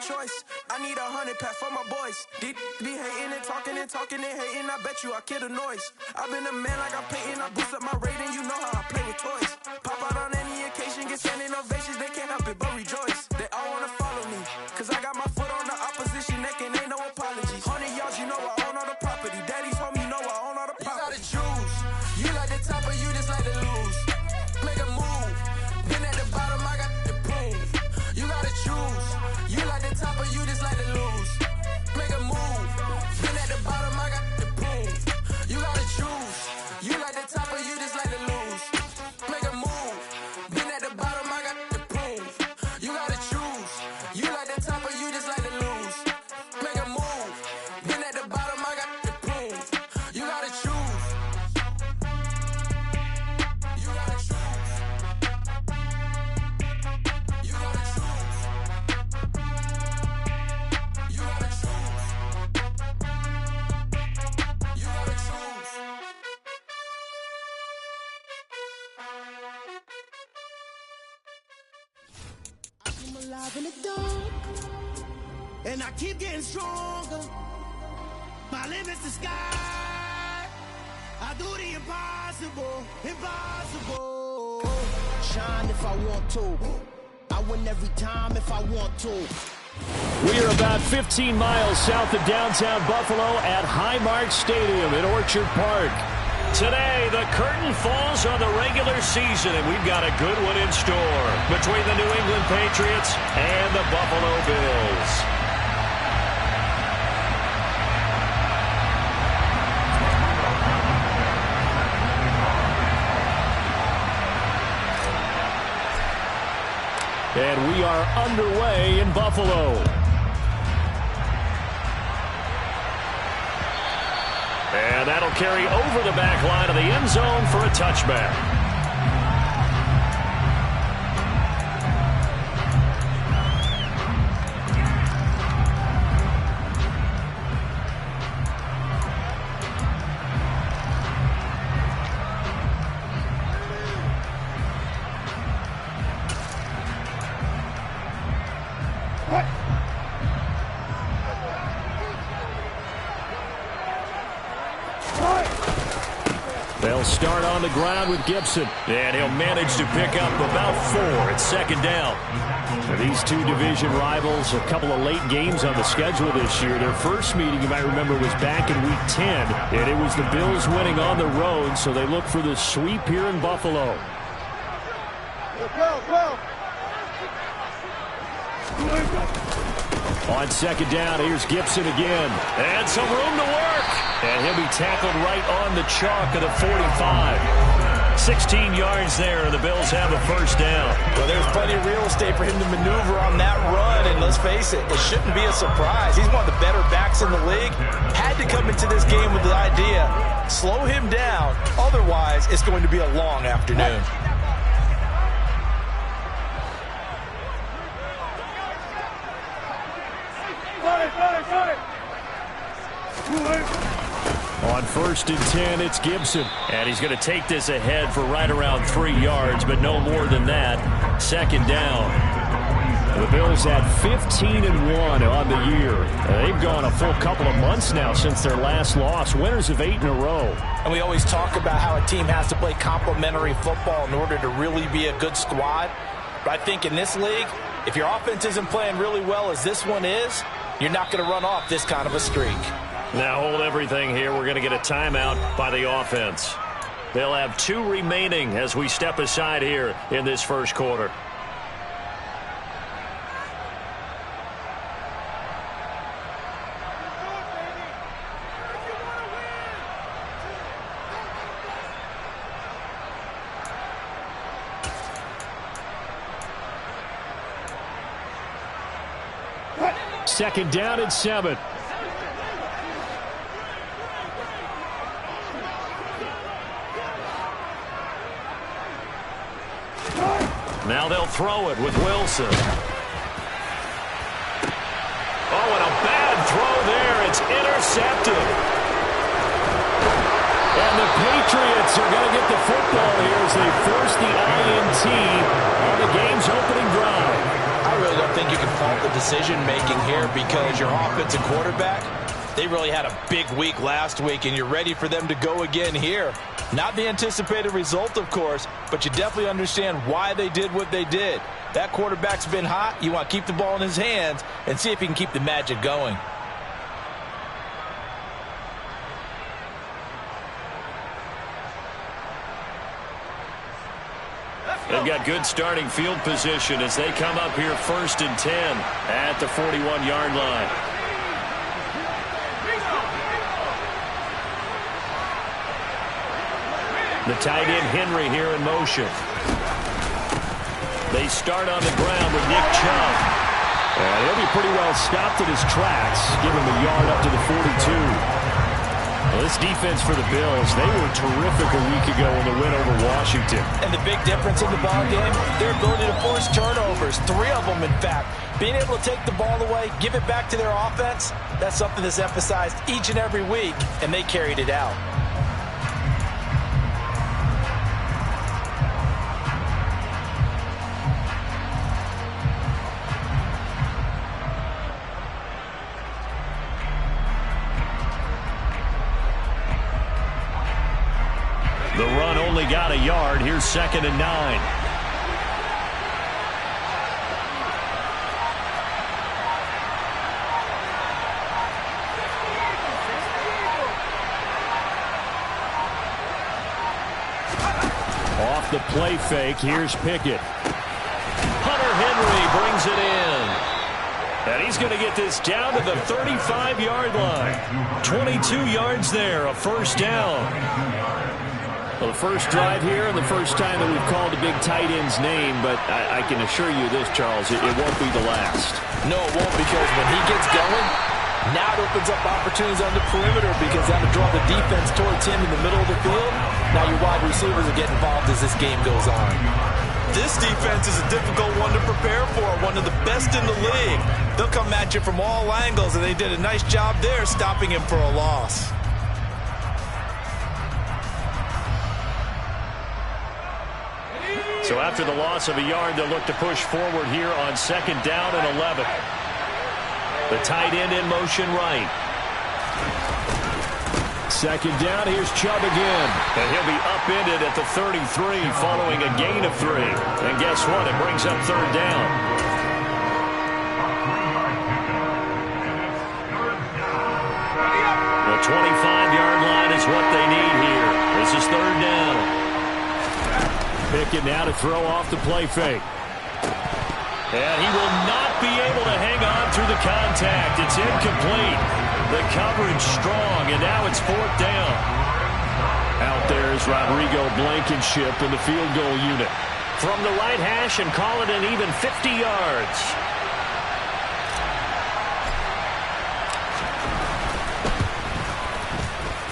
choice. I need 100 pack for my boys. Be hating and talking and talking and hating. I bet you I kill the noise. I've been a man like I'm painting. I boost up my rating. You know how I play with toys. Pop out on any occasion, get standing ovations. They can't help it but rejoice. They all wanna follow me, cause I got my foot on the opposition neck and ain't no apologies. 100 yards, you know I own all the property. Daddy's home, you know I own all the property. You gotta choose. You like the top or you just like to lose. Make a move. Been at the bottom, I got the prove. You gotta choose. You like the top or you just like to lose. Make a move. Been at the bottom, I got the prove. You gotta choose. You like the top or you just like to lose. Make a move. Been at the bottom, I got the prove. You gotta choose. You like the top or you just like to lose. Make a move. Been at the bottom, I got the prove. You gotta choose. You gotta choose. You gotta choose. You gotta choose. You gotta choose. I'm alive in the dark, and I keep getting stronger. My limit's the sky. I do the impossible, impossible. Shine if I want to. I win every time if I want to. We are about 15 miles south of downtown Buffalo at Highmark Stadium in Orchard Park. Today, the curtain falls on the regular season, and we've got a good one in store between the New England Patriots and the Buffalo Bills. And we are underway in Buffalo. And that'll carry over the back line of the end zone for a touchback. They'll start on the ground with Gibson, and he'll manage to pick up about 4 at second down. Now, these two division rivals, a couple of late games on the schedule this year. Their first meeting, you might remember, was back in Week 10, and it was the Bills winning on the road, so they look for the sweep here in Buffalo. On second down, here's Gibson again. And some room to work. And he'll be tackled right on the chalk of the 45. 16 yards there, and the Bills have a first down. Well, there's plenty of real estate for him to maneuver on that run, and let's face it, it shouldn't be a surprise. He's one of the better backs in the league. Had to come into this game with the idea, slow him down, otherwise it's going to be a long afternoon. On first and 10, it's Gibson. And he's going to take this ahead for right around 3 yards, but no more than that. Second down. The Bills had 15-1 on the year. They've gone a full couple of months now since their last loss. Winners of 8 in a row. And we always talk about how a team has to play complementary football in order to really be a good squad. But I think in this league, if your offense isn't playing really well as this one is, you're not going to run off this kind of a streak. Now hold everything here. We're going to get a timeout by the offense. They'll have 2 remaining as we step aside here in this first quarter. Second down and 7. Now they'll throw it with Wilson. Oh, and a bad throw there. It's intercepted. And the Patriots are going to get the football here as they force the INT on the game's opening drive. I really don't think you can fault the decision-making here because your offensive quarterback, they really had a big week last week, and you're ready for them to go again here. Not the anticipated result, of course, but you definitely understand why they did what they did. That quarterback's been hot. You want to keep the ball in his hands and see if he can keep the magic going. They've got good starting field position as they come up here 1st and 10 at the 41-yard line. The tight end Henry here in motion. They start on the ground with Nick Chubb. And he'll be pretty well stopped in his tracks. Give him a yard up to the 42. Well, this defense for the Bills, they were terrific a week ago in the win over Washington. And the big difference in the ball game, their ability to force turnovers, 3 of them, in fact. Being able to take the ball away, give it back to their offense, that's something that's emphasized each and every week, and they carried it out. The run only got a yard. Here's 2nd and 9. Off the play fake, here's Pickett. Hunter Henry brings it in. And he's going to get this down to the 35-yard line. 22 yards there, a 1st down. Well, the first drive here and the first time that we've called a big tight end's name, but I can assure you this, Charles, it won't be the last. No, it won't, because when he gets going, now it opens up opportunities on the perimeter because that'll draw the defense towards him in the middle of the field. Now your wide receivers will get involved as this game goes on. This defense is a difficult one to prepare for, one of the best in the league. They'll come at you from all angles, and they did a nice job there stopping him for a loss. So after the loss of a yard, they'll look to push forward here on 2nd down and 11. The tight end in motion right. 2nd down, here's Chubb again. And he'll be upended at the 33 following a gain of 3. And guess what? It brings up 3rd down. The 25-yard line is what they need here. This is 3rd down. Pickett now to throw off the play fake. And he will not be able to hang on through the contact. It's incomplete. The coverage strong, and now it's 4th down. Out there is Rodrigo Blankenship in the field goal unit. From the right hash and call it an even 50 yards.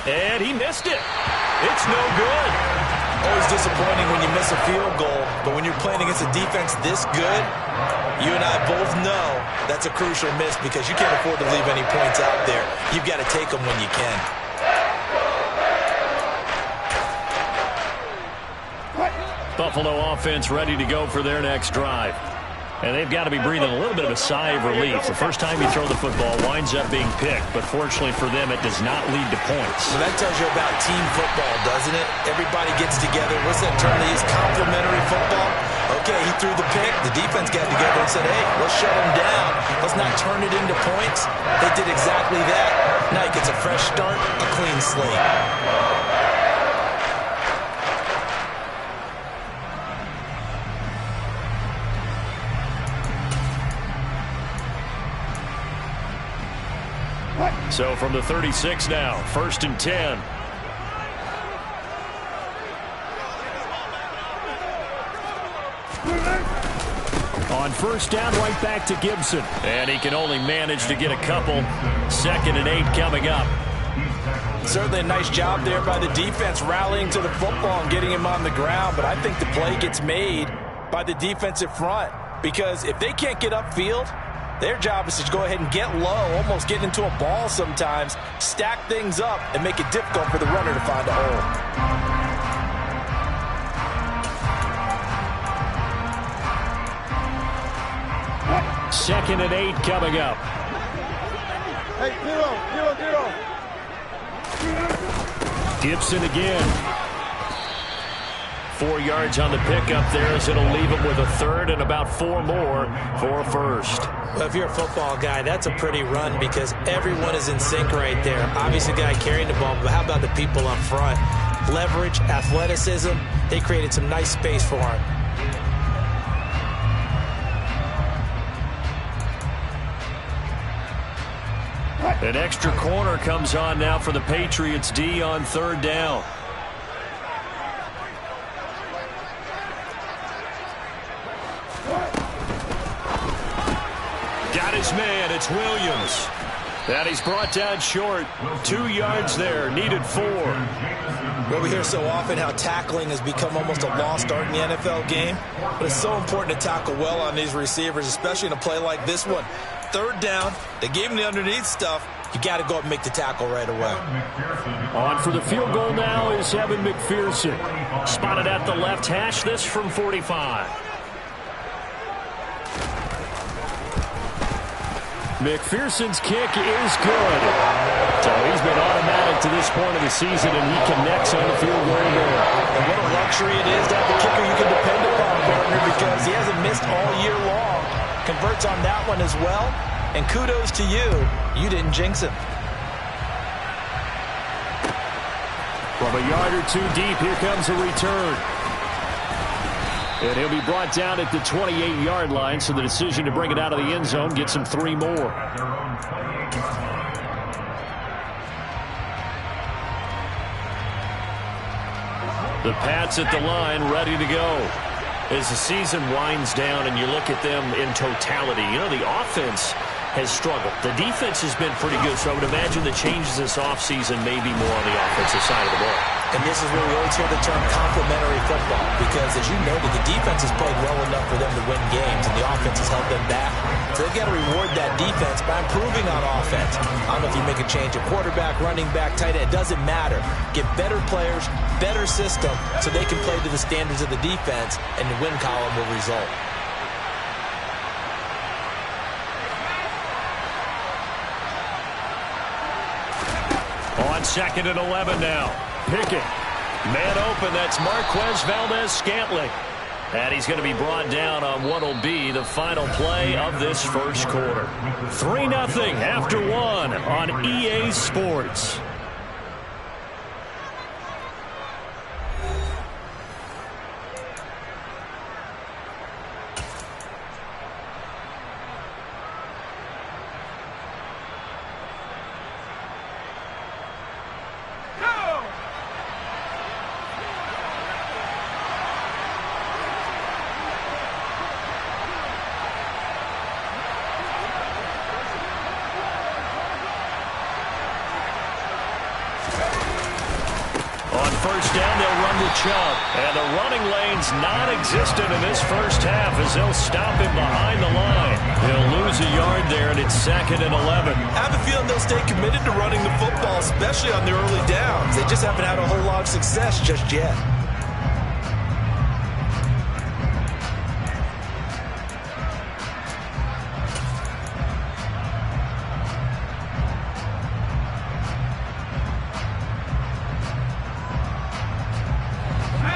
And he missed it. It's no good. Always disappointing when you miss a field goal, but when you're playing against a defense this good, you and I both know that's a crucial miss because you can't afford to leave any points out there. You've got to take them when you can. Buffalo offense ready to go for their next drive. And they've got to be breathing a little bit of a sigh of relief. The first time you throw the football winds up being picked, but fortunately for them, it does not lead to points. So that tells you about team football, doesn't it? Everybody gets together. What's that term they use? Complementary football? Okay, he threw the pick. The defense got together and said, hey, let's shut him down. Let's not turn it into points. They did exactly that. Now he gets a fresh start, a clean slate. So from the 36 now, 1st and 10. On 1st down, right back to Gibson. And he can only manage to get a couple. 2nd and 8 coming up. Certainly a nice job there by the defense rallying to the football and getting him on the ground. But I think the play gets made by the defensive front. Because if they can't get upfield, their job is to go ahead and get low, almost get into a ball sometimes, stack things up, and make it difficult for the runner to find a hole. 2nd and 8 coming up. Hey, zero. Gibson again. 4 yards on the pickup there, as it'll leave him with a third and about 4 more for a first. Well, if you're a football guy, that's a pretty run because everyone is in sync right there. Obviously, the guy carrying the ball, but how about the people up front? Leverage, athleticism, they created some nice space for him. An extra corner comes on now for the Patriots D on 3rd down. Got his man, it's Williams. And he's brought down short. 2 yards there, needed 4. Well, we hear so often how tackling has become almost a lost art in the NFL game. But it's so important to tackle well on these receivers, especially in a play like this one. 3rd down, they gave him the underneath stuff. You got to go up and make the tackle right away. On for the field goal now is Evan McPherson. Spotted at the left hash, this from 45. McPherson's kick is good. So he's been automatic to this point of the season, and he connects on the field goal there. And what a luxury it is to have a kicker you can depend upon, partner, because he hasn't missed all year long. Converts on that one as well. And kudos to you. You didn't jinx him. From a yard or 2 deep, here comes a return. And he'll be brought down at the 28-yard line, so the decision to bring it out of the end zone gets him 3 more. The Pats at the line, ready to go. As the season winds down and you look at them in totality, you know, the offense has struggled. The defense has been pretty good, so I would imagine the changes this offseason may be more on the offensive side of the ball. And this is where we always hear the term complementary football, because as you noted, the defense has played well enough for them to win games, and the offense has held them back. So they've got to reward that defense by improving on offense. I don't know if you make a change at quarterback, running back, tight end, it doesn't matter. Get better players, better system, so they can play to the standards of the defense, and the win column will result. On 2nd and 11 now. Pickett. Man open, that's Marquez Valdez-Scantling. And he's going to be brought down on what will be the final play of this first quarter. 3-0 after 1 on EA Sports. Chubb, and the running lane's non-existent in this first half as they'll stop him behind the line. He'll lose a yard there, and it's 2nd and 11. I have a feeling they'll stay committed to running the football, especially on the early downs. They just haven't had a whole lot of success just yet.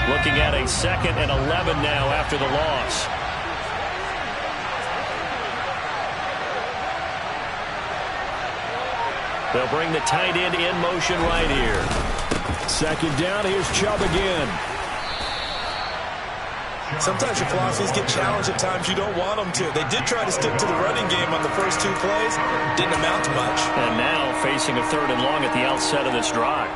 Looking at a 2nd and 11 now after the loss. They'll bring the tight end in motion right here. 2nd down, here's Chubb again. Sometimes your philosophies get challenged at times you don't want them to. They did try to stick to the running game on the first 2 plays. Didn't amount to much. And now facing a 3rd and long at the outset of this drive.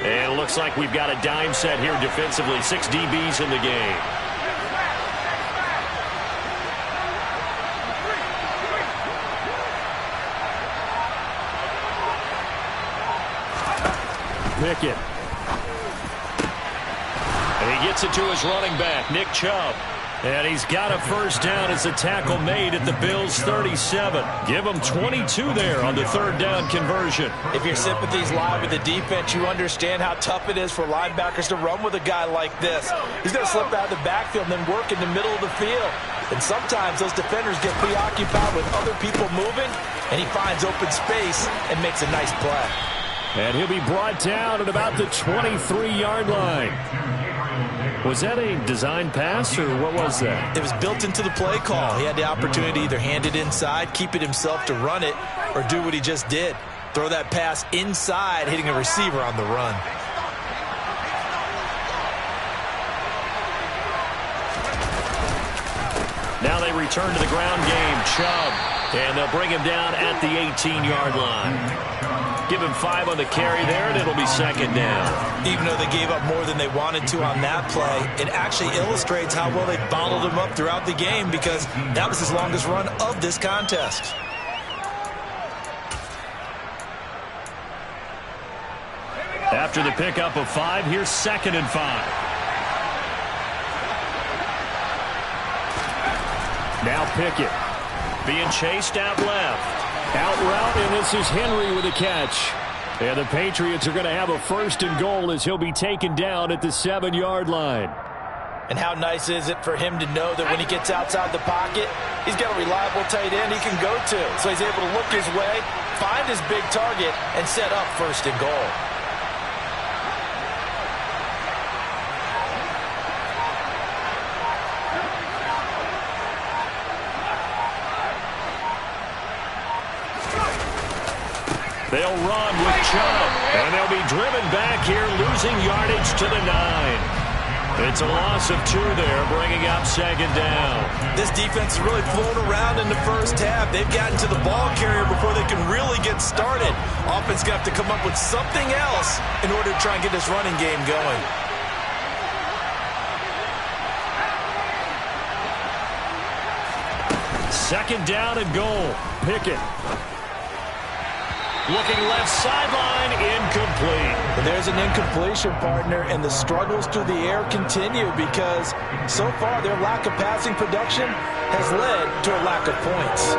And it looks like we've got a dime set here defensively. 6 DBs in the game. Pickett. And he gets it to his running back, Nick Chubb. And he's got a first down as a tackle made at the Bills' 37. Give him 22 there on the third down conversion. If your sympathies lie with the defense, you understand how tough it is for linebackers to run with a guy like this. He's going to slip out of the backfield and then work in the middle of the field. And sometimes those defenders get preoccupied with other people moving, and he finds open space and makes a nice play. And he'll be brought down at about the 23-yard line. Was that a design pass, or what was that? It was built into the play call. He had the opportunity to either hand it inside, keep it himself to run it, or do what he just did. Throw that pass inside, hitting a receiver on the run. Now they return to the ground game. Chubb. And they'll bring him down at the 18-yard line. Give him 5 on the carry there, and it'll be second down. Even though they gave up more than they wanted to on that play, it actually illustrates how well they bottled him up throughout the game, because that was his longest run of this contest. After the pickup of 5, here's 2nd and 5. Now Pickett being chased out left. Out route, and this is Henry with a catch. And the Patriots are going to have a 1st and goal as he'll be taken down at the 7-yard line. And how nice is it for him to know that when he gets outside the pocket, he's got a reliable tight end he can go to. So he's able to look his way, find his big target, and set up 1st and goal. They'll run with Chubb, and they'll be driven back here, losing yardage to the 9. It's a loss of 2 there, bringing up 2nd down. This defense has really flown around in the first half. They've gotten to the ball carrier before they can really get started. Offense going to have to come up with something else in order to try and get this running game going. Second down and goal. Pickett. Looking left sideline, incomplete. And there's an incompletion, partner, and the struggles through the air continue because so far their lack of passing production has led to a lack of points.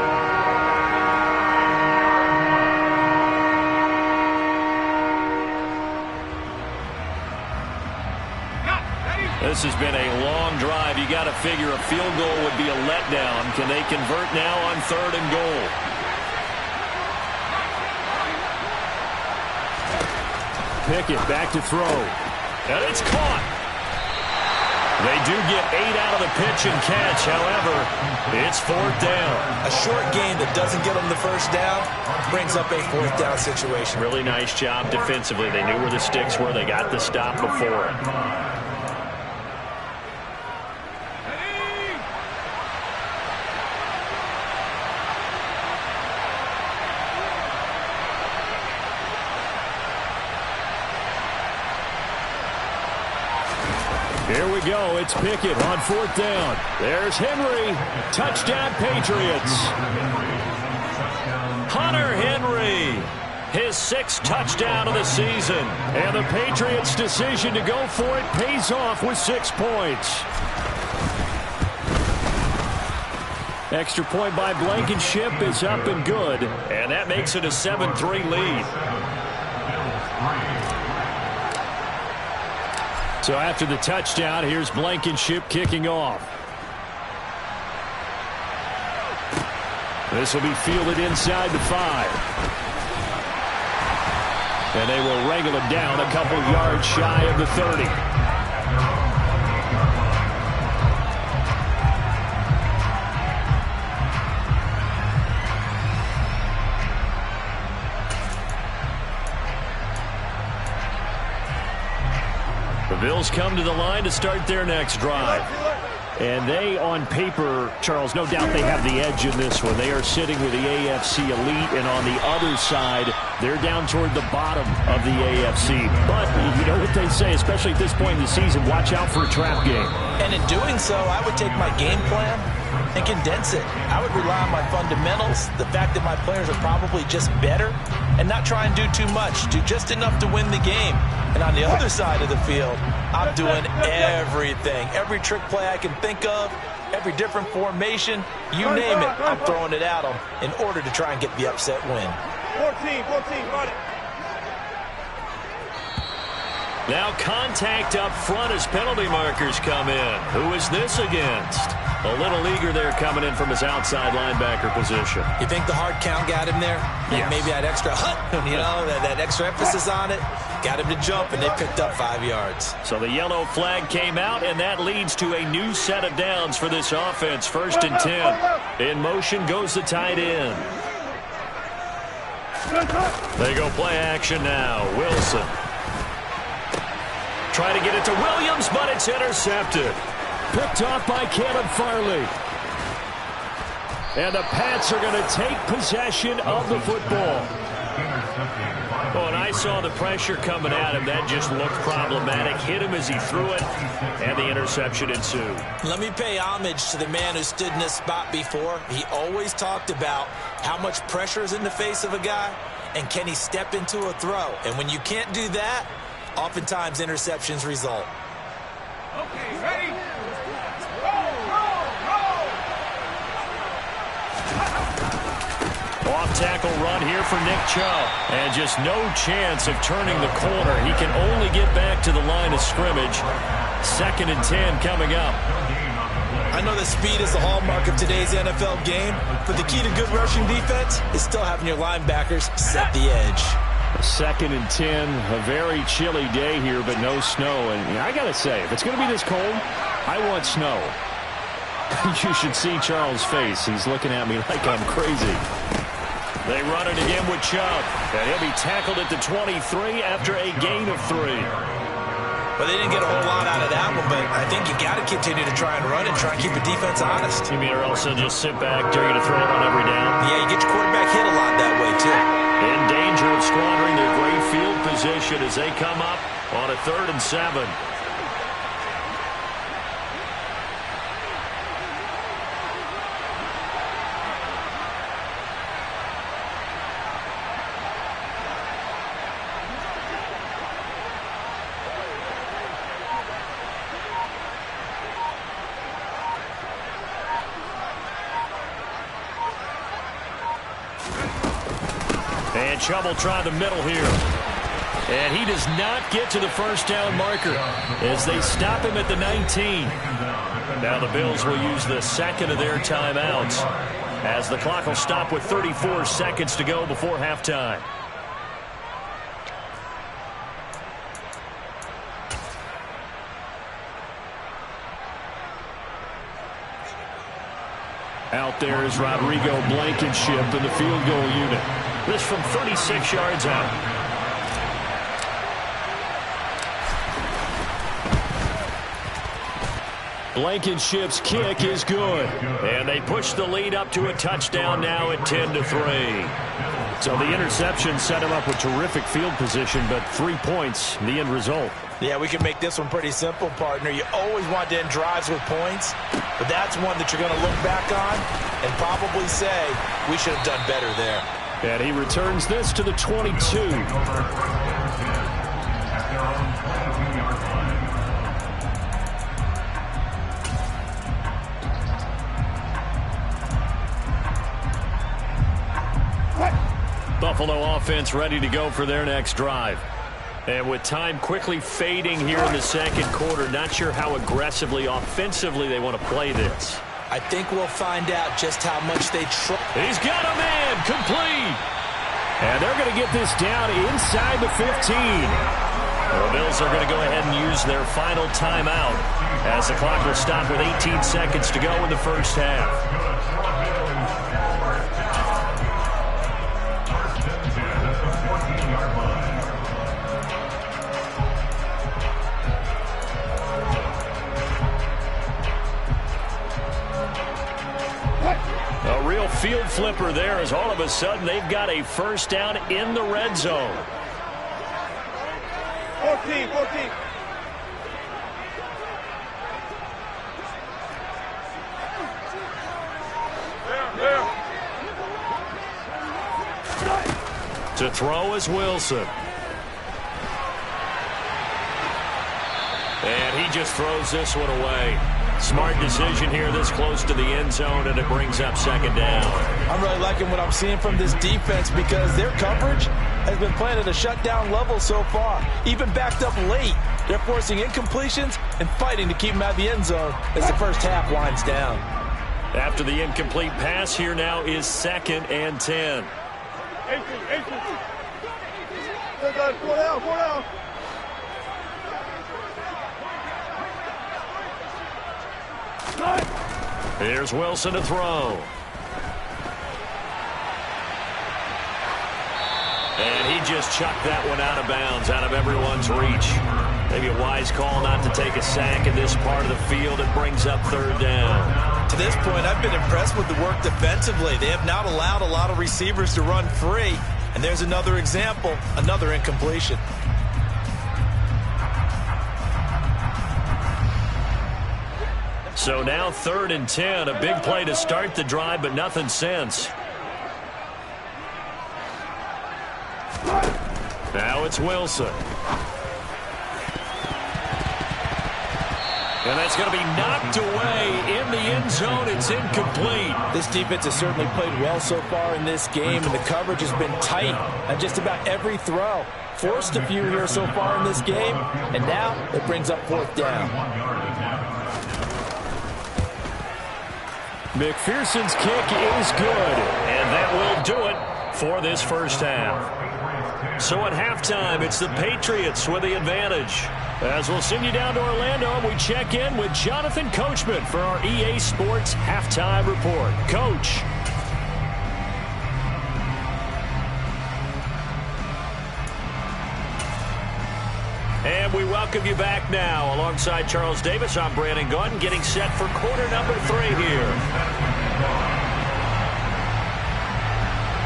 This has been a long drive. You got to figure a field goal would be a letdown. Can they convert now on 3rd and goal? Pickett back to throw. And it's caught. They do get 8 out of the pitch and catch. However, it's 4th down. A short gain that doesn't get them the 1st down brings up a 4th down situation. Really nice job defensively. They knew where the sticks were. They got the stop before it. Here we go. It's Pickett on 4th down. There's Henry. Touchdown, Patriots. Hunter Henry. His 6th touchdown of the season. And the Patriots' decision to go for it pays off with 6 points. Extra point by Blankenship is up and good. And that makes it a 7-3 lead. So after the touchdown, here's Blankenship kicking off. This will be fielded inside the 5. And they will wrangle him down a couple yards shy of the 30. The Bills come to the line to start their next drive. And they, on paper, Charles, no doubt they have the edge in this one. They are sitting with the AFC elite, and on the other side, they're down toward the bottom of the AFC. But you know what they say, especially at this point in the season, watch out for a trap game. And in doing so, I would take my game plan and condense it. I would rely on my fundamentals, the fact that my players are probably just better, and not try and do too much, do just enough to win the game. And on the other side of the field, I'm doing everything. Every trick play I can think of, every different formation, you name it, I'm throwing it at them in order to try and get the upset win. 14, run it. Now contact up front as penalty markers come in. Who is this against? A little eager there coming in from his outside linebacker position. You think the hard count got him there? Yes. Maybe that extra that extra emphasis on it got him to jump, and they picked up 5 yards. So the yellow flag came out, and that leads to a new set of downs for this offense. 1st and 10. In motion goes the tight end. They go play action now. Wilson. Trying to get it to Williams, but it's intercepted. Picked off by Caleb Farley. And the Pats are going to take possession of the football. Oh, and I saw the pressure coming at him. That just looked problematic. Hit him as he threw it, and the interception ensued. Let me pay homage to the man who stood in this spot before. He always talked about how much pressure is in the face of a guy, and can he step into a throw. And when you can't do that, oftentimes interceptions result. Okay, ready? Off-tackle run here for Nick Chubb. And just no chance of turning the corner. He can only get back to the line of scrimmage. 2nd and 10 coming up. I know that speed is the hallmark of today's NFL game, but the key to good rushing defense is still having your linebackers set the edge. 2nd and 10, a very chilly day here, but no snow. And I got to say, if it's going to be this cold, I want snow. You should see Charles' face. He's looking at me like I'm crazy. They run it again with Chubb, and he'll be tackled at the 23 after a gain of 3. Well, they didn't get a whole lot out of that one, but I think you got to continue to try and run and try and keep the defense honest. You mean or else they'll just sit back, dare you to throw it on every down? Yeah, you get your quarterback hit a lot that way, too. In danger of squandering their great field position as they come up on a 3rd and 7. And Chubb will try the middle here. And he does not get to the 1st down marker as they stop him at the 19. Now the Bills will use the 2nd of their timeouts as the clock will stop with 34 seconds to go before halftime. Out there is Rodrigo Blankenship in the field goal unit. This from 36 yards out. Blankenship's kick is good. And they push the lead up to a touchdown now at 10-3. So the interception set him up with terrific field position, but 3 points, the end result. Yeah, we can make this one pretty simple, partner. You always want to end drives with points, but that's one that you're going to look back on and probably say, we should have done better there. And he returns this to the 22. Buffalo offense ready to go for their next drive. And with time quickly fading here in the 2nd quarter, not sure how aggressively, offensively they want to play this. I think we'll find out just how much they try. He's got a man, complete. And they're going to get this down inside the 15. The Bills are going to go ahead and use their final timeout as the clock will stop with 18 seconds to go in the 1st half. A real field flipper there as all of a sudden they've got a 1st down in the red zone. 14. To throw is Wilson. And he just throws this one away. Smart decision here this close to the end zone, and it brings up second down. I'm really liking what I'm seeing from this defense because their coverage has been playing at a shutdown level so far. Even backed up late, they're forcing incompletions and fighting to keep them out of the end zone as the first half winds down. After the incomplete pass, here now is 2nd and 10. 18. Four down. Here's Wilson to throw. And he just chucked that one out of bounds, out of everyone's reach. Maybe a wise call not to take a sack in this part of the field. It brings up 3rd down. To this point, I've been impressed with the work defensively. They have not allowed a lot of receivers to run free. And there's another example, another incompletion. So now 3rd and 10, a big play to start the drive, but nothing since. Now it's Wilson. And that's going to be knocked away in the end zone. It's incomplete. This defense has certainly played well so far in this game, and the coverage has been tight on just about every throw. Forced a few here so far in this game, and now it brings up 4th down. McPherson's kick is good, and that will do it for this first half. So at halftime, it's the Patriots with the advantage. As we'll send you down to Orlando, we check in with Jonathan Coachman for our EA Sports Halftime Report. Coach. And we welcome you back now. Alongside Charles Davis, I'm Brandon Gaudin, getting set for quarter number 3 here.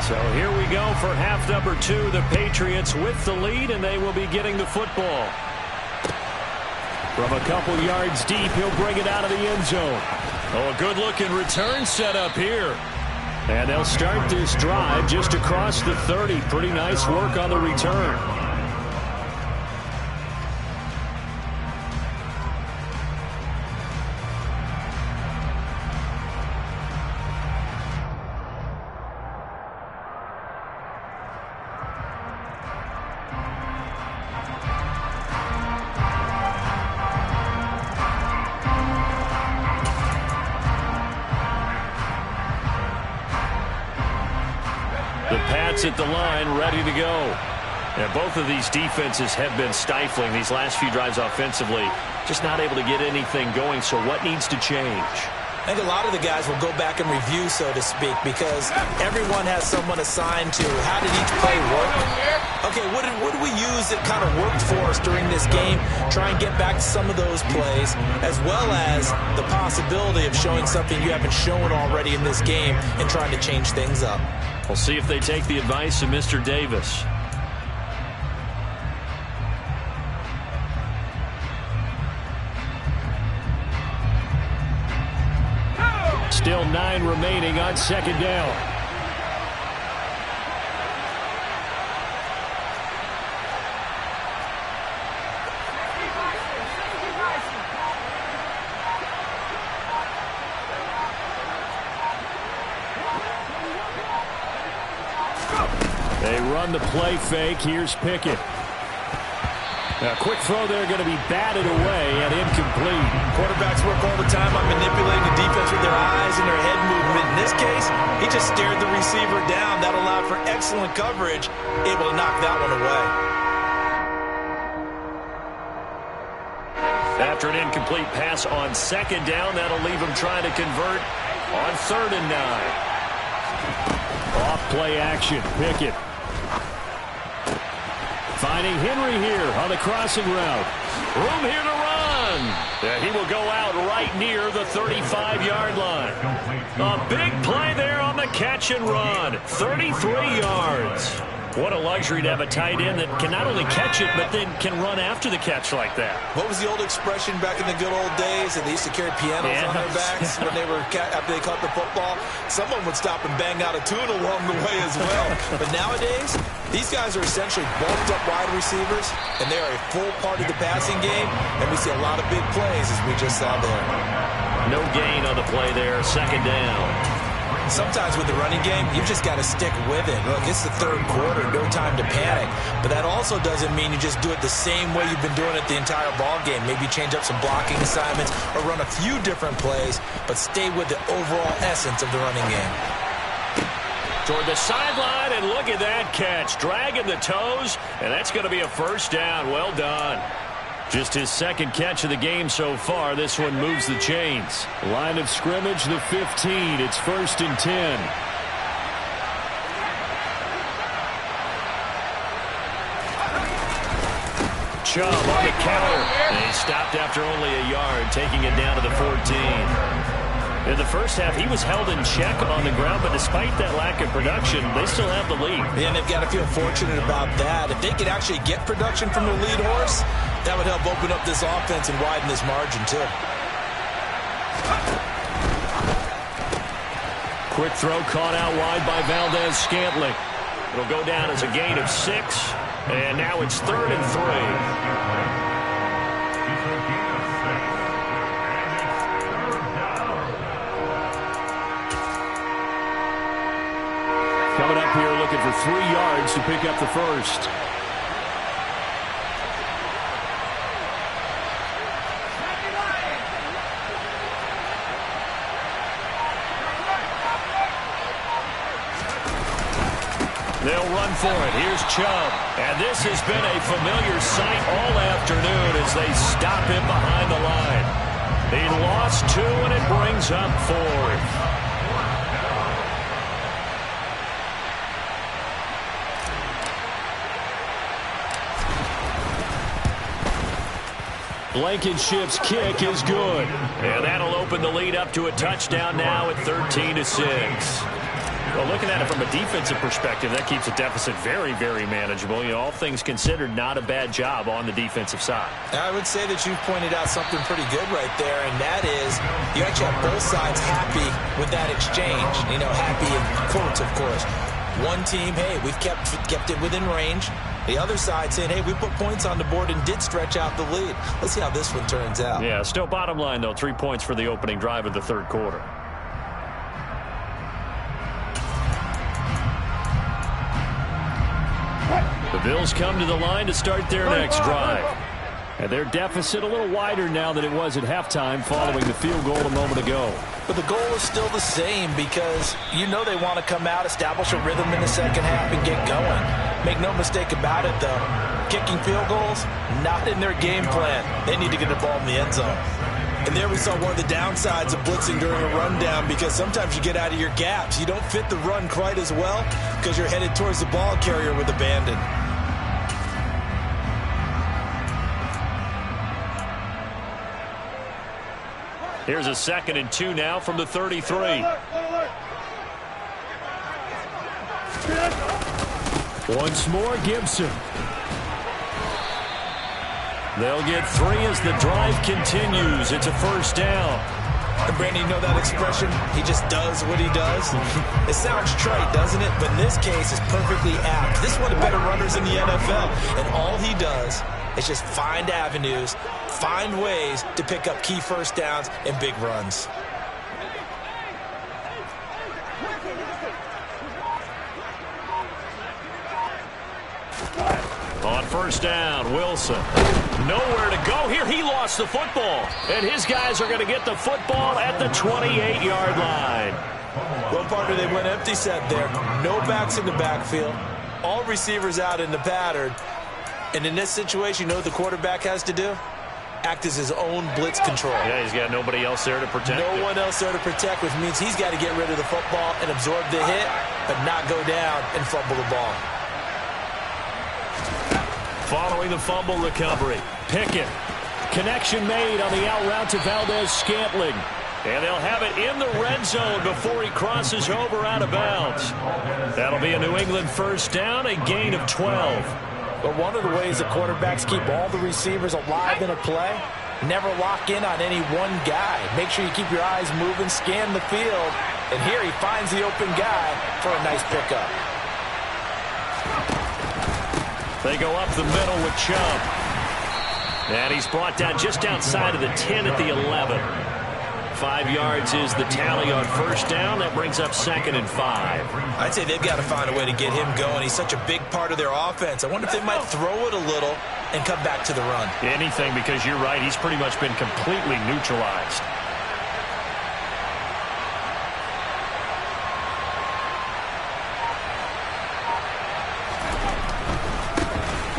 So here we go for half number 2. The Patriots with the lead, and they will be getting the football. From a couple yards deep, he'll bring it out of the end zone. Oh, a good-looking return set up here. And they'll start this drive just across the 30. Pretty nice work on the return. At the line, ready to go. And both of these defenses have been stifling these last few drives offensively. Just not able to get anything going, so what needs to change? I think a lot of the guys will go back and review, so to speak, because everyone has someone assigned to how did each play work. Okay, what did we use that kind of worked for us during this game? Try and get back to some of those plays, as well as the possibility of showing something you haven't shown already in this game and trying to change things up. We'll see if they take the advice of Mr. Davis. Still 9 remaining on 2nd down. They run the play fake. Here's Pickett. A quick throw there, going to be batted away and incomplete. Quarterbacks work all the time on manipulating the defense with their eyes and their head movement. In this case, he just stared the receiver down. That allowed for excellent coverage, able to knock that one away. After an incomplete pass on 2nd down, that'll leave him trying to convert on 3rd and 9. Off play action, Pickett. Finding Henry here on the crossing route. Room here to run. Yeah, he will go out right near the 35-yard line. A big play there on the catch and run. 33 yards. What a luxury to have a tight end that can not only catch it, but then can run after the catch like that. What was the old expression back in the good old days? And they used to carry pianos on their backs when they were after they caught the football. Someone would stop and bang out a tune along the way as well. But nowadays, these guys are essentially bulked up wide receivers, and they are a full part of the passing game. And we see a lot of big plays, as we just saw there. No gain on the play there. Second down. Sometimes with the running game, you've just got to stick with it. Look, it's the third quarter, no time to panic. But that also doesn't mean you just do it the same way you've been doing it the entire ball game. Maybe change up some blocking assignments or run a few different plays, but stay with the overall essence of the running game. Toward the sideline, and look at that catch. Dragging the toes, and that's going to be a first down. Well done. Just his second catch of the game so far. This one moves the chains. Line of scrimmage, the 15. It's 1st and 10. Chubb on the counter. And he stopped after only a yard, taking it down to the 14. In the first half, he was held in check on the ground, but despite that lack of production, they still have the lead. And they've got to feel fortunate about that. If they could actually get production from their lead horse, that would help open up this offense and widen this margin, too. Quick throw caught out wide by Valdes-Scantling. It'll go down as a gain of 6, and now it's 3rd and 3. Coming up here looking for 3 yards to pick up the first. They'll run for it. Here's Chubb. And this has been a familiar sight all afternoon as they stop him behind the line. He lost 2, and it brings up 4th. Blankenship's kick is good. And that'll open the lead up to a touchdown now at 13-6. Well, looking at it from a defensive perspective, that keeps the deficit very, very manageable. You know, all things considered, not a bad job on the defensive side. I would say that you've pointed out something pretty good right there, and that is you actually have both sides happy with that exchange. You know, happy in quotes, of course. One team, hey, we've kept it within range. The other side saying, hey, we put points on the board and did stretch out the lead. Let's see how this one turns out. Yeah, still bottom line, though, 3 points for the opening drive of the third quarter. The Bills come to the line to start their next drive. And their deficit a little wider now than it was at halftime following the field goal a moment ago. But the goal is still the same because you know they want to come out, establish a rhythm in the second half, and get going. Make no mistake about it, though. Kicking field goals, not in their game plan. They need to get the ball in the end zone. And there we saw one of the downsides of blitzing during a rundown because sometimes you get out of your gaps. You don't fit the run quite as well because you're headed towards the ball carrier with abandon. Here's a 2nd and 2 now from the 33. Once more, Gibson. They'll get 3 as the drive continues. It's a first down. And Brandon, you know that expression? He just does what he does. It sounds trite, doesn't it? But in this case, it's perfectly apt. This is one of the better runners in the NFL. And all he does is just find avenues, find ways to pick up key first downs and big runs. On first down, Wilson. Nowhere to go here. He lost the football. And his guys are going to get the football at the 28-yard line. Well, partner, they went empty set there. No backs in the backfield. All receivers out in the pattern. And in this situation, you know what the quarterback has to do? Act as his own blitz control. Yeah, he's got nobody else there to protect him. No one else there to protect, which means he's got to get rid of the football and absorb the hit, but not go down and fumble the ball. Following the fumble recovery, Pickett. Connection made on the out route to Valdes-Scantling. And they'll have it in the red zone before he crosses over out of bounds. That'll be a New England first down, a gain of 12. But one of the ways the quarterbacks keep all the receivers alive in a play, never lock in on any one guy. Make sure you keep your eyes moving, scan the field. And here he finds the open guy for a nice pickup. They go up the middle with Chubb. And he's brought down just outside of the 10 at the 11. 5 yards is the tally on first down. That brings up 2nd and 5. I'd say they've got to find a way to get him going. He's such a big part of their offense. I wonder if they might throw it a little and come back to the run. Anything, because you're right. He's pretty much been completely neutralized.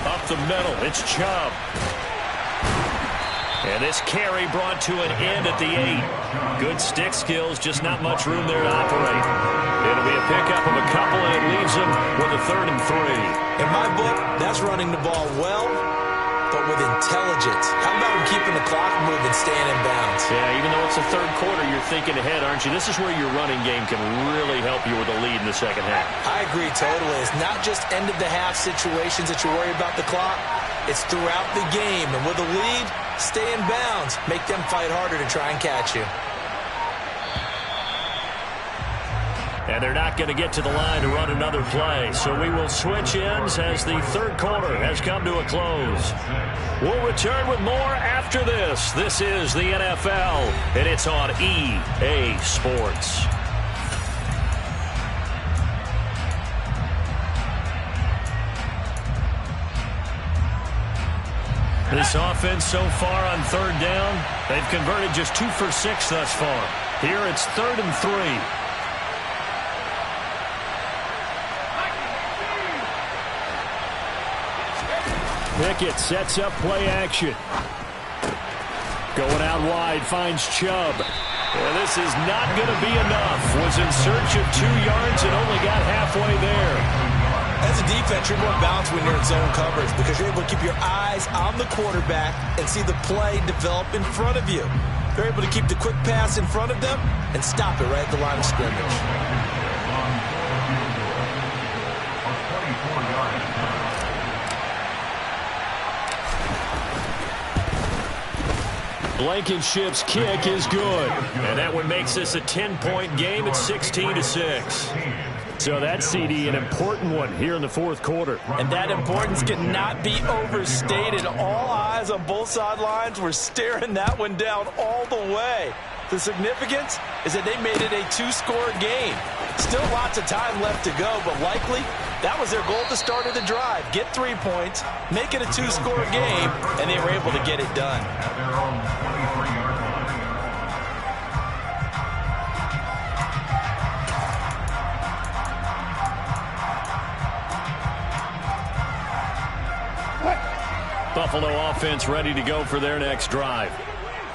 Up the middle, it's Chubb. And this carry brought to an end at the 8. Good stick skills, just not much room there to operate. It'll be a pickup of a couple, and it leaves them with a 3rd and 3. In my book, that's running the ball well, but with intelligence. How about him keeping the clock moving, staying in bounds? Yeah, even though it's the 3rd quarter, you're thinking ahead, aren't you? This is where your running game can really help you with a lead in the second half. I agree totally. It's not just end-of-the-half situations that you worry about the clock. It's throughout the game. And with a lead, stay in bounds. Make them fight harder to try and catch you. And they're not going to get to the line to run another play. So we will switch ends as the 3rd quarter has come to a close. We'll return with more after this. This is the NFL, and it's on EA Sports. This offense so far on 3rd down, they've converted just 2 for 6 thus far. Here it's 3rd and 3. Pickett sets up play action. Going out wide, finds Chubb. And this is not going to be enough. Was in search of 2 yards and only got halfway there. As a defense, you're more balanced when you're in zone coverage because you're able to keep your eyes on the quarterback and see the play develop in front of you. They're able to keep the quick pass in front of them and stop it right at the line of scrimmage. Blankenship's kick is good. And that one makes this a 10-point game at 16-6. So that, CD, an important one here in the 4th quarter. And that importance cannot be overstated. All eyes on both sidelines were staring that one down all the way. The significance is that they made it a 2-score game. Still lots of time left to go, but likely that was their goal at the start of the drive. Get 3 points, make it a 2-score game, and they were able to get it done. Buffalo offense ready to go for their next drive.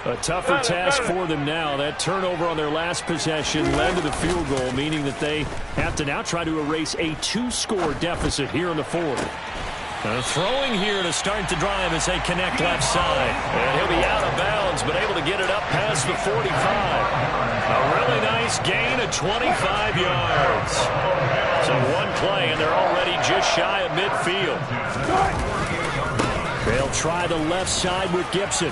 A tougher task for them now. That turnover on their last possession led to the field goal, meaning that they have to now try to erase a 2-score deficit here in the 4th. Throwing here to start the drive as they connect left side. And he'll be out of bounds, but able to get it up past the 45. A really nice gain of 25 yards. So one play, and they're already just shy of midfield. They'll try the left side with Gibson.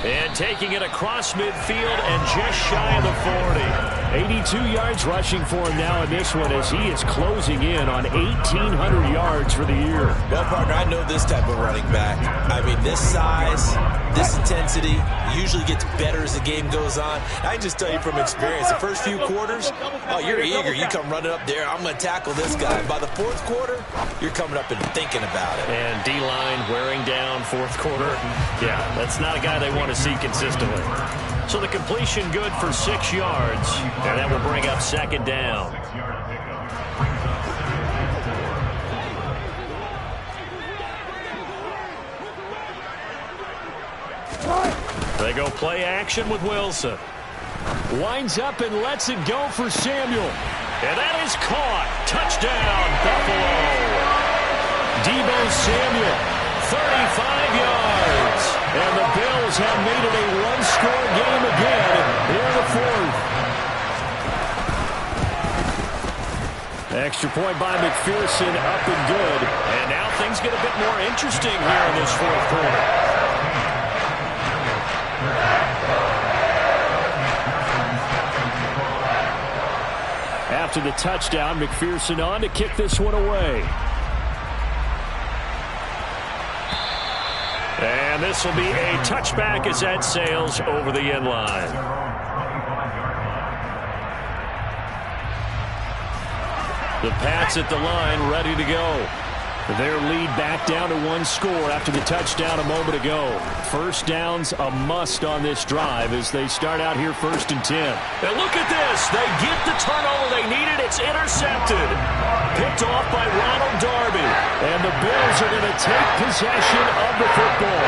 And taking it across midfield and just shy of the 40. 82 yards rushing for him now in this one as he is closing in on 1,800 yards for the year. Well, partner, I know this type of running back. I mean, this size, this intensity usually gets better as the game goes on. I can just tell you from experience, the first few quarters, oh, you're eager. You come running up there, I'm going to tackle this guy. By the 4th quarter, you're coming up and thinking about it. And D-line wearing down 4th quarter. Yeah, that's not a guy they want to see consistently. So the completion good for 6 yards, and that will bring up 2nd down. They go play action with Wilson. Winds up and lets it go for Samuel. And that is caught. Touchdown, Buffalo. Deebo Samuel, 35 yards. And the Bills have made it a one-score game again here in the fourth. Extra point by McPherson, up and good. And now things get a bit more interesting here in this fourth quarter. After the touchdown, McPherson on to kick this one away. And this will be a touchback as that sails over the end line. The Pats at the line, ready to go. Their lead back down to one score after the touchdown a moment ago. First down's a must on this drive as they start out here 1st and 10. And look at this. They get the turnover they needed. It's intercepted. Picked off by Ronald Darby. And the Bills are going to take possession of the football.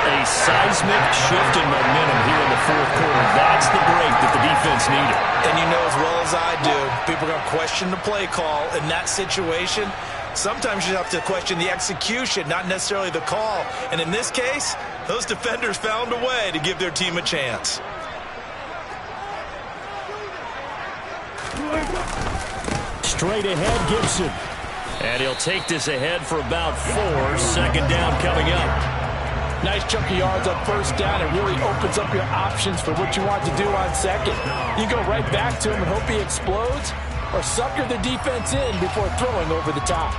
A seismic shift in momentum here in the fourth quarter. That's the break that the defense needed. And you know as well as I do, people are going to question the play call in that situation. Sometimes you have to question the execution, not necessarily the call. And in this case, those defenders found a way to give their team a chance. Straight ahead, Gibson. And he'll take this ahead for about 4. Second down coming up. Nice chunk of yards on first down. It really opens up your options for what you want to do on second. You go right back to him and hope he explodes, or sucker the defense in before throwing over the top.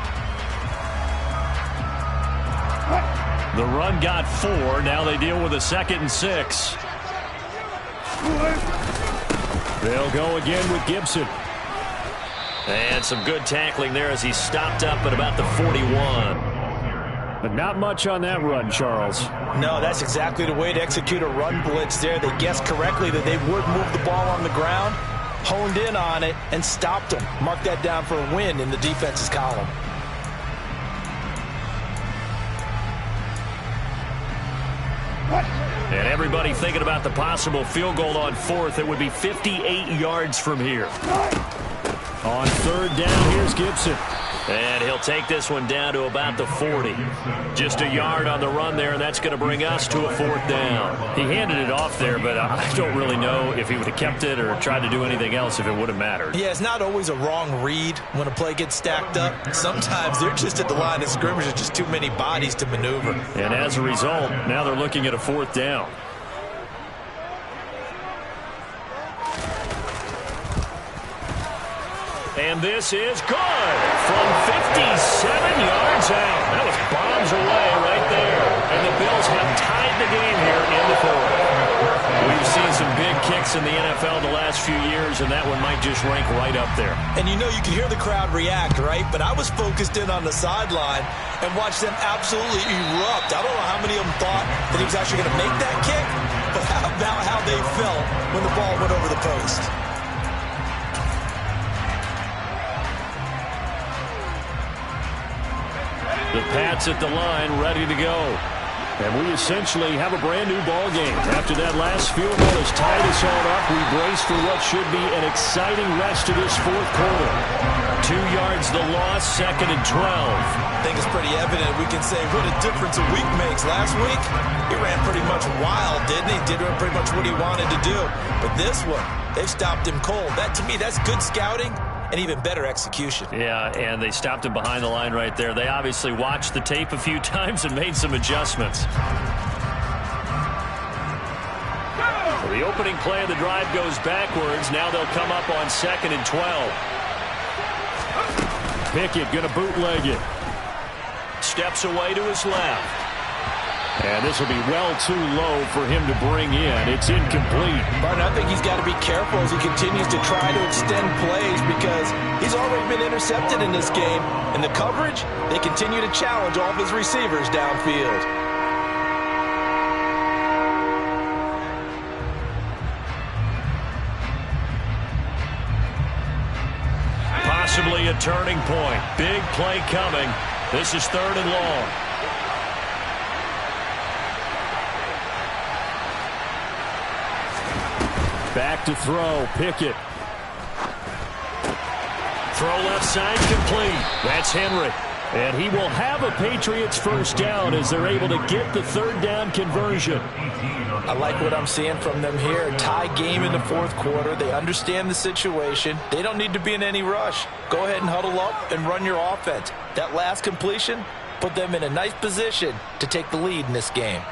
The run got 4. Now they deal with a 2nd and 6. They'll go again with Gibson. And some good tackling there as he stopped up at about the 41. But not much on that run, Charles. No, that's exactly the way to execute a run blitz there. They guessed correctly that they would move the ball on the ground, honed in on it, and stopped them. Mark that down for a win in the defense's column. And everybody thinking about the possible field goal on 4th. It would be 58 yards from here. On 3rd down, here's Gibson. And he'll take this one down to about the 40. Just a yard on the run there, and that's going to bring us to a 4th down. He handed it off there, but I don't really know if he would have kept it or tried to do anything else if it would have mattered. Yeah, it's not always a wrong read when a play gets stacked up. Sometimes they're just at the line of scrimmage. There's just too many bodies to maneuver. And as a result, now they're looking at a 4th down. And this is good from 57 yards out. That was bombs away right there. And the Bills have tied the game here in the 4th. We've seen some big kicks in the NFL the last few years, and that one might just rank right up there. And you know you can hear the crowd react, right? But I was focused in on the sideline and watched them absolutely erupt. I don't know how many of them thought that he was actually going to make that kick, but how about how they felt when the ball went over the post? The Pats at the line, ready to go. And we essentially have a brand-new ball game. After that last field goal has tied us all up, we brace for what should be an exciting rest of this fourth quarter. 2 yards the loss, 2nd and 12. I think it's pretty evident we can say what a difference a week makes. Last week, he ran pretty much wild, didn't he? Did pretty much what he wanted to do. But this one, they've stopped him cold. That, to me, that's good scouting and even better execution. Yeah, and they stopped him behind the line right there. They obviously watched the tape a few times and made some adjustments. The opening play of the drive goes backwards. Now they'll come up on 2nd and 12. Pickett going to bootleg it. Steps away to his left. And this will be well too low for him to bring in. It's incomplete. Martin, I think he's got to be careful as he continues to try to extend plays because he's already been intercepted in this game. And the coverage, they continue to challenge all of his receivers downfield. Possibly a turning point. Big play coming. This is 3rd and long. Back to throw. Pickett. Throw left side complete. That's Henry. And he will have a Patriots first down as they're able to get the third down conversion. I like what I'm seeing from them here. Tie game in the fourth quarter. They understand the situation. They don't need to be in any rush. Go ahead and huddle up and run your offense. That last completion put them in a nice position to take the lead in this game.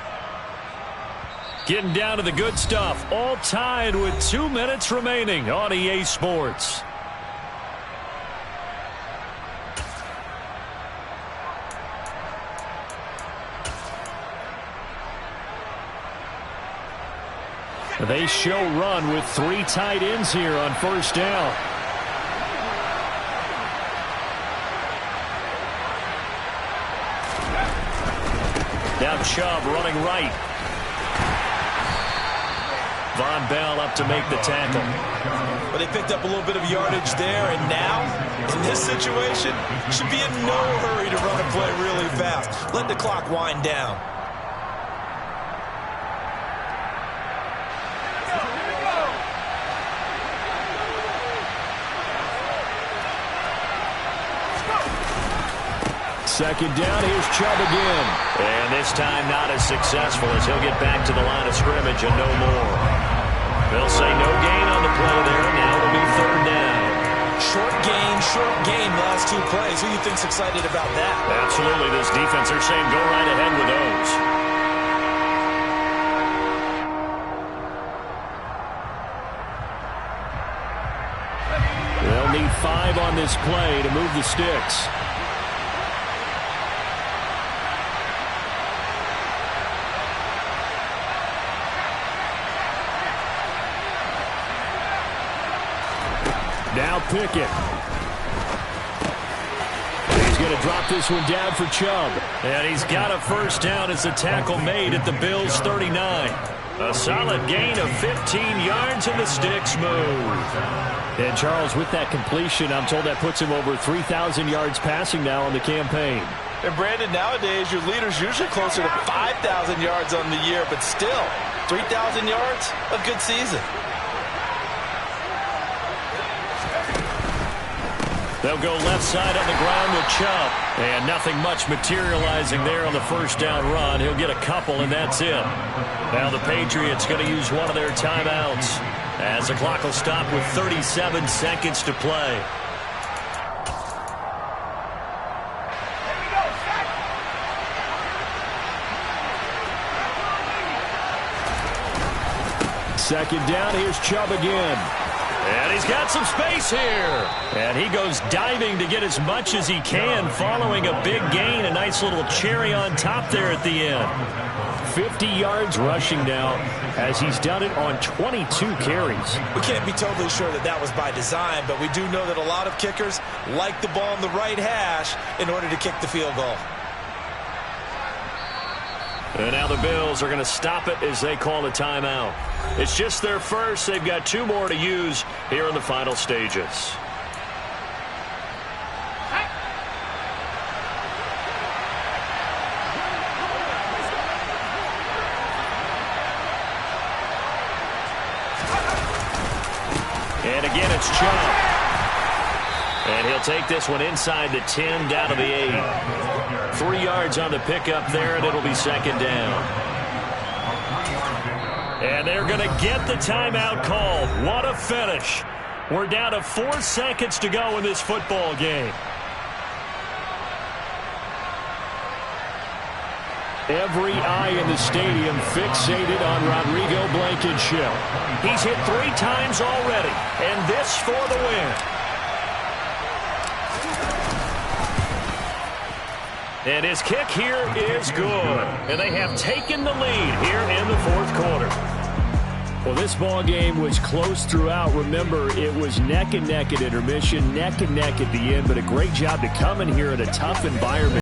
Getting down to the good stuff. All tied with 2 minutes remaining on EA Sports. They show run with 3 tight ends here on first down. Now Chubb running right. Von Bell up to make the tackle. But they picked up a little bit of yardage there, and now, in this situation, should be in no hurry to run a play really fast. Let the clock wind down. Second down, here's Chubb again. And this time not as successful as he'll get back to the line of scrimmage and no more. They'll say no gain on the play there. Now it'll be third down. Short gain last 2 plays. Who do you think's excited about that? Absolutely. This defense, they're saying go right ahead with those. They'll need 5 on this play to move the sticks. Now Pickett. He's going to drop this one down for Chubb. And he's got a first down as the tackle made at the Bills' 39. A solid gain of 15 yards and the sticks move. And Charles, with that completion, I'm told that puts him over 3,000 yards passing now on the campaign. And Brandon, nowadays your leader's usually closer to 5,000 yards on the year, but still, 3,000 yards, a good season. They'll go left side on the ground with Chubb. And nothing much materializing there on the first down run. He'll get a couple, and that's it. Now the Patriots going to use one of their timeouts as the clock will stop with 37 seconds to play. Second down, here's Chubb again. And he's got some space here. And he goes diving to get as much as he can following a big gain. A nice little cherry on top there at the end. 50 yards rushing now as he's done it on 22 carries. We can't be totally sure that that was by design, but we do know that a lot of kickers like the ball on the right hash in order to kick the field goal. And now the Bills are going to stop it as they call a timeout. It's just their first. They've got 2 more to use here in the final stages. And again, it's Chubb. And he'll take this one inside the 10, down to the 8. 3 yards on the pickup there, and it'll be second down. And they're going to get the timeout called. What a finish. We're down to 4 seconds to go in this football game. Every eye in the stadium fixated on Rodrigo Blankenship. He's hit 3 times already, and this for the win. And his kick here is good. And they have taken the lead here in the fourth quarter. Well, this ball game was close throughout. Remember, it was neck and neck at intermission, neck and neck at the end, but a great job to come in here in a tough environment.